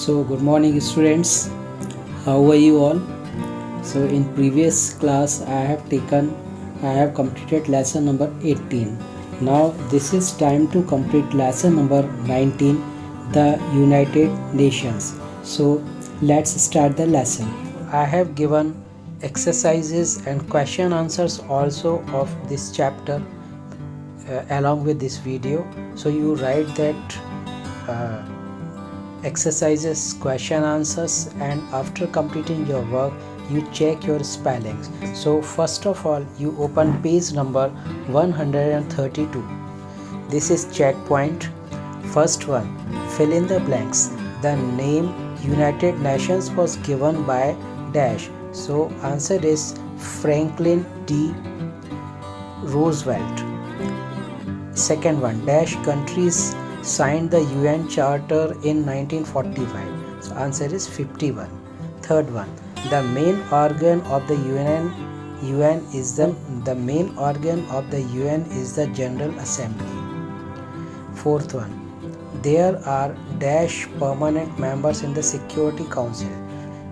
So good morning students, how are you all? So in previous class I have completed lesson number 18. Now this is time to complete lesson number 19, the United Nations. So let's start the lesson. I have given exercises and question answers also of this chapter along with this video. So you write that exercises, question answers, and after completing your work you check your spellings. So first of all you open page number 132. This is checkpoint. First one, fill in the blanks. The name United Nations was given by dash. So answer is Franklin D. Roosevelt. Second one, dash countries signed the UN Charter in 1945. So answer is 51. Third one, the main organ of the UN is the main organ of the UN is the General Assembly. Fourth one, there are dash permanent members in the Security Council.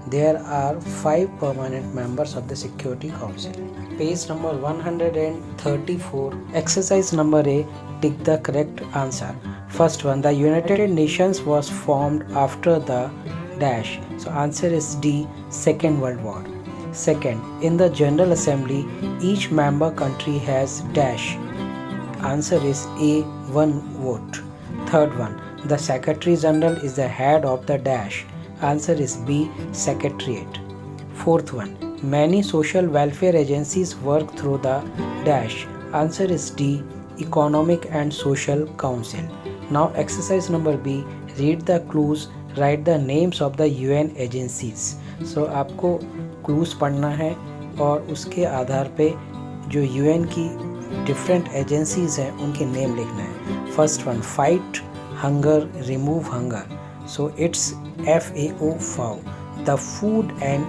There are 5 permanent members of the Security Council. Page number 134. Exercise number A. Tick the correct answer. First one, the United Nations was formed after the dash. So answer is D. Second World War. Second, in the General Assembly, each member country has dash. Answer is A. 1 vote. Third one, the Secretary General is the head of the dash. Answer is B. Secretariat. Fourth one, many social welfare agencies work through the dash. Answer is D. Economic and Social Council. Now exercise number B, read the clues, write the names of the UN agencies. So आपको clues पढ़ना है और उसके आधार पे जो UN की different agencies हैं उनके name लिखना है. First one, fight hunger, remove hunger. So it's FAO, FAO. The Food and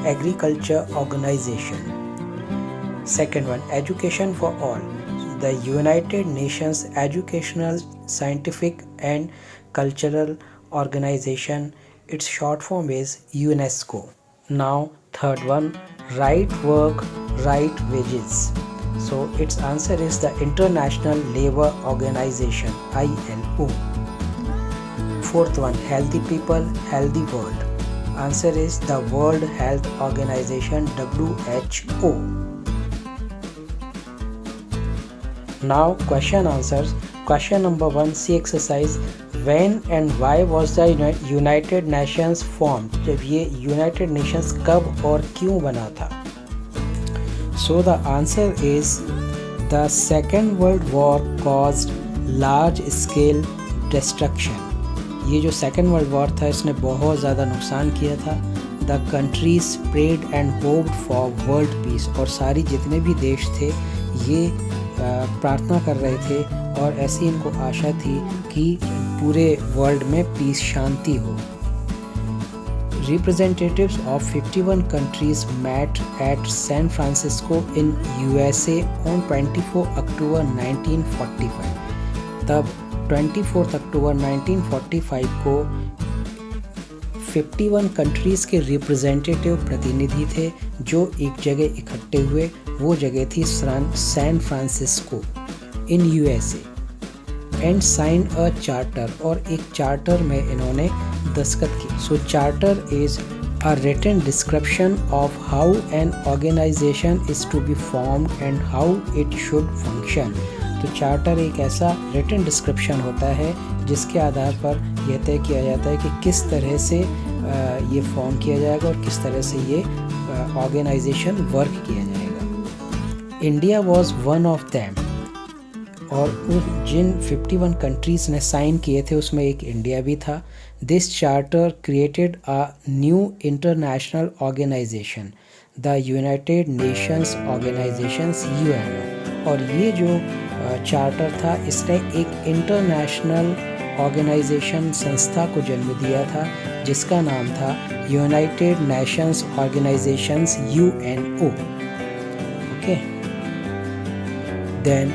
Agriculture Organization. Second one, education for all. The United Nations Educational, Scientific and Cultural Organization. Its short form is UNESCO. Now third one, right work, right wages. So its answer is the International Labour Organization, ILO. Fourth one, healthy people, healthy world. Answer is the World Health Organization, WHO. Now question answers. Question number 1, see exercise. When and why was the United Nations formed? जब ये United Nations कब और क्यों बना था? So the answer is the Second World War caused large scale destruction. ये जो Second World War था इसने बहुत ज़्यादा नुकसान किया था. The countries prayed and hoped for world peace. और सारी जितने भी देश थे ये प्रार्थना कर रहे थे और ऐसी इनको आशा थी कि पूरे वर्ल्ड में पीस, शांति हो. Representatives of 51 countries met at San Francisco in USA on 24 October 1945. तब 24 अक्टूबर 1945 को 51 कंट्रीज़ के रिप्रेजेंटेटिव प्रतिनिधि थे जो एक जगह इकट्ठे हुए. वो जगह थी San Francisco in USA. And sign a charter, और एक चार्टर में इन्होंने दस्तखत की. So charter is a written description of how an organisation is to be formed and how it should function. तो चार्टर एक ऐसा रिटन डिस्क्रिप्शन होता है जिसके आधार पर यह तय किया जाता है कि किस तरह से ये फॉर्म किया जाएगा और किस तरह से ये ऑर्गेनाइजेशन वर्क किया जाएगा. India was one of them, और जिन 51 कंट्रीज़ ने साइन किए थे उसमें एक इंडिया भी था. This charter created a new international organisation, the United Nations organisations UNO. और ये जो चार्टर था इसने एक इंटरनेशनल ऑर्गेनाइजेशन संस्था को जन्म दिया था जिसका नाम था United Nations organisations UNO. Okay. Then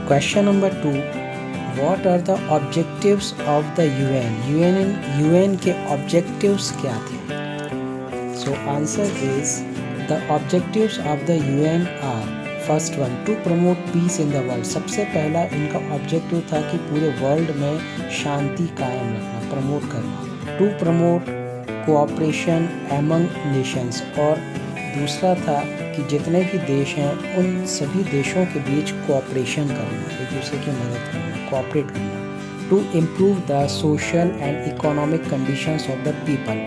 question number 2, What are the objectives of the UN? UN के objectives क्या थे? So answer is the objectives of the UN are first one to promote peace in the world. सबसे पहला इनका objective था कि पूरे world में शांति कायम रखना, प्रमोट करना. To promote cooperation among nations, और दूसरा था कि जितने भी देश हैं उन सभी देशों के बीच कोऑपरेशन करना, एक दूसरे की मदद करना, कोऑपरेट करना. To improve the social and economic conditions of the people,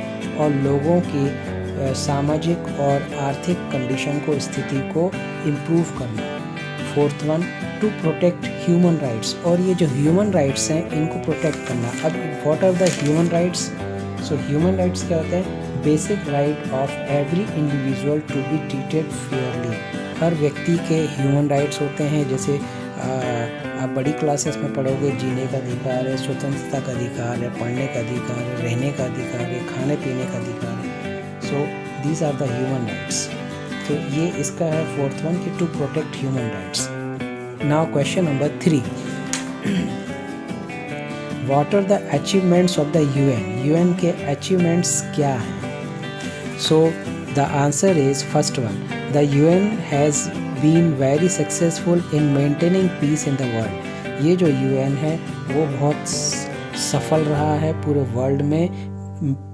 और लोगों की सामाजिक और आर्थिक कंडीशन को, स्थिति को इम्प्रूव करना. Fourth one two protect human rights, और ये जो ह्यूमन राइट्स हैं इनको प्रोटेक्ट करना. अब what are the human rights? So human rights क्या होते हैं? Basic right of every individual to be treated fairly. हर व्यक्ति के ह्यूमन राइट्स होते हैं, जैसे आप बड़ी क्लासेस में पढ़ोगे, जीने का अधिकार है, स्वतंत्रता का अधिकार है, पढ़ने का अधिकार है, रहने का अधिकार है, खाने पीने का अधिकार है. So these are the human rights. तो ये इसका है फोर्थ वन कि to protect human rights. Now question number 3. What are the achievements of the UN? UN के achievements क्या हैं? So the answer is first one. The UN has been very successful in maintaining peace in the world. ये जो UN है वो बहुत सफल रहा है पूरे वर्ल्ड में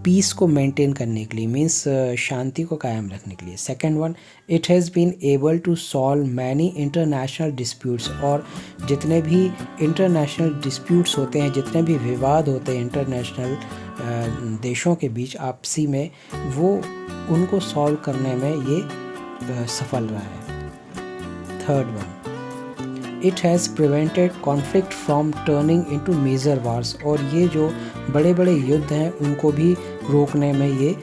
पीस को मेंटेन करने के लिए, मीन्स शांति को कायम रखने के लिए. Second one, it has been able to solve many international disputes, और जितने भी इंटरनेशनल डिस्प्यूट्स होते हैं, जितने भी विवाद होते हैं इंटरनेशनल देशों के बीच आपसी में, वो उनको सॉल्व करने में ये सफल रहा है. Third one, it has prevented conflict from turning into major wars, और ये जो बड़े बड़े युद्ध हैं उनको भी रोकने में ये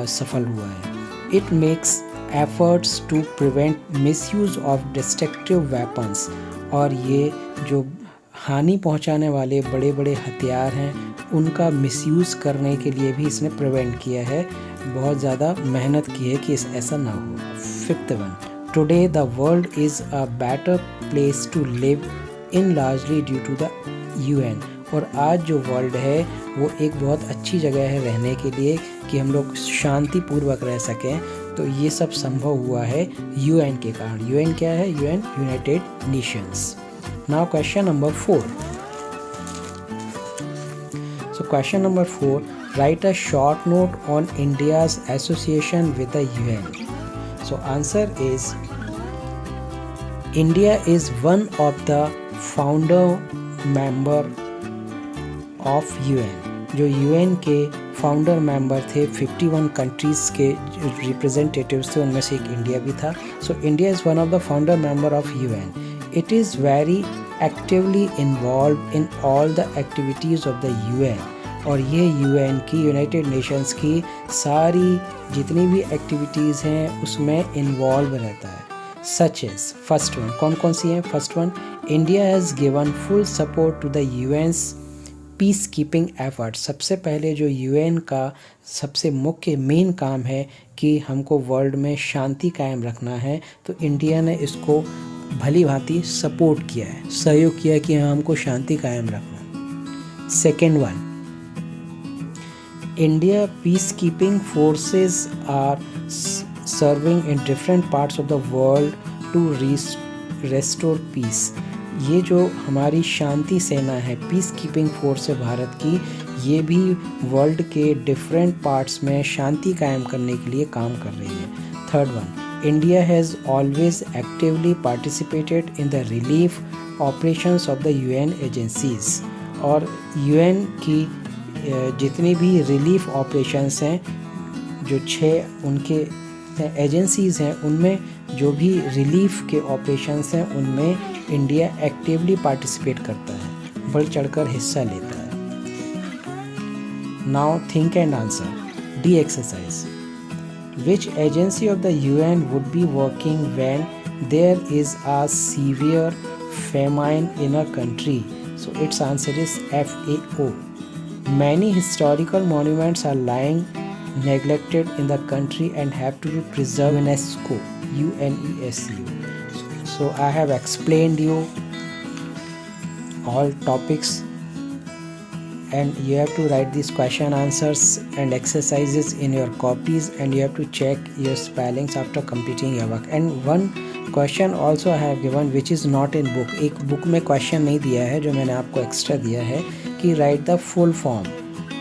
सफल हुआ है. It makes efforts to prevent misuse of destructive weapons, और ये जो हानि पहुंचाने वाले बड़े बड़े हथियार हैं उनका मिसयूज़ करने के लिए भी इसने प्रिवेंट किया है, बहुत ज़्यादा मेहनत की है कि ऐसा ना हो. Fifth one, today the world is a better place to live in largely due to the UN, और आज जो वर्ल्ड है वो एक बहुत अच्छी जगह है रहने के लिए कि हम लोग शांतिपूर्वक रह सकें. तो ये सब संभव हुआ है UN के कारण. UN क्या है? UN United Nations. Now question number 4. So question number 4, write a short note on India's association with the UN. So answer is India is one of the founder member of UN. जो UN के founder member थे, 51 countries के representatives थे, उनमें से एक India भी था. So India is one of the founder member of UN. It is very actively involve in all the activities of the UN, और ये UN की, यूनाइटेड नेशंस की सारी जितनी भी एक्टिविटीज़ हैं उसमें इन्वॉल्व रहता है. सच एज फर्स्ट वन, कौन कौन सी हैं? First one, India has given full support to the UN's peace keeping effort. सबसे पहले जो UN का सबसे मुख्य मेन काम है कि हमको वर्ल्ड में शांति कायम रखना है, तो इंडिया ने इसको भली भांति सपोर्ट किया है, सहयोग किया कि हमको शांति कायम रखना. Second one, India peace keeping forces are serving in different parts of the world to restore peace. ये जो हमारी शांति सेना है, पीस कीपिंग फोर्स है भारत की, ये भी वर्ल्ड के डिफरेंट पार्ट्स में शांति कायम करने के लिए काम कर रही है. Third one, India has always actively participated in the relief operations of the UN agencies, और UN की जितनी भी रिलीफ ऑपरेशंस हैं, जो 6 उनके एजेंसीज़ हैं, उनमें जो भी रिलीफ के ऑपरेशंस हैं उनमें इंडिया एक्टिवली पार्टिसिपेट करता है, बढ़ चढ़कर हिस्सा लेता है. Now think and answer. D exercise. Which agency of the UN would be working when there is a severe famine in a country? So its answer is FAO. Many historical monuments are lying neglected in the country and have to be preserved. UNESCO, UNESCO. So I have explained you all topics, and you have to write these question answers and exercises in your copies, and you have to check your spellings after completing your work. And one question also I have given which is not in book. एक book में question नहीं दिया है जो मैंने आपको extra दिया है कि राइट द फुल फॉर्म,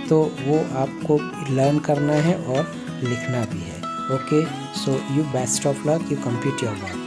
तो वो आपको लर्न करना है और लिखना भी है. Okay, so you best of luck, you complete your work.